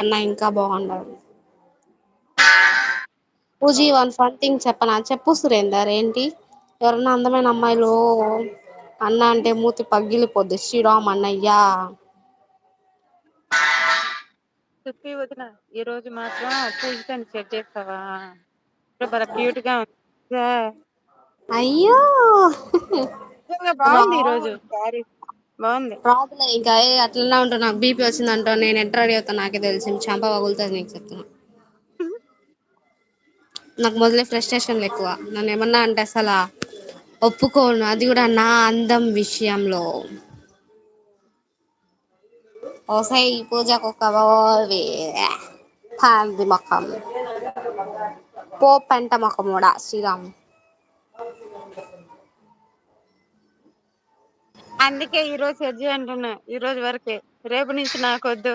అన్నా ఇంకా బాగుండాలి. పూజీ వన్ ఫన్ థింగ్ చెప్పనా? చెప్పు సురేందర్. ఏంటి? ఎవరన్నా అందమైన అమ్మాయిలు అన్న అంటే మూతి పగ్గిలిపోద్ది. శ్రీరామ్ అన్నయ్యా. చెప్పి వదిన, ఈ రోజు మాత్రం పూజితని సెట్ చేస్తావా? భలే క్యూట్ గా ఉంది. అయ్యో నిజంగా బాగుంది ఈ రోజు రాడ్ శారీ. బాగుంది. రాదులే ఇంకా. అట్లనే ఉంటావు. నాకు బీపీ వచ్చిందంటో నేను ఎట్ట రెడీ అవుతాను నాకే తెలిసి చంప పగులుతుంది నీకు చెప్తున్నా. నాకు మొదలే ఫ్రస్ట్రేషన్లు ఎక్కువ. నన్ను ఏమన్నా అంటే అసలు ఒప్పుకోను, అది కూడా నా అందం విషయంలో. ఓసేయ్ పూజకు పోవే పంది మొఖం. పో పెంట మొఖముడా. శ్రీరామ్ అందుకే ఈ రోజు సెట్ చేయి అంటున్నా. ఈ రోజు వరకే, రేపు నుంచి నాకొద్దు.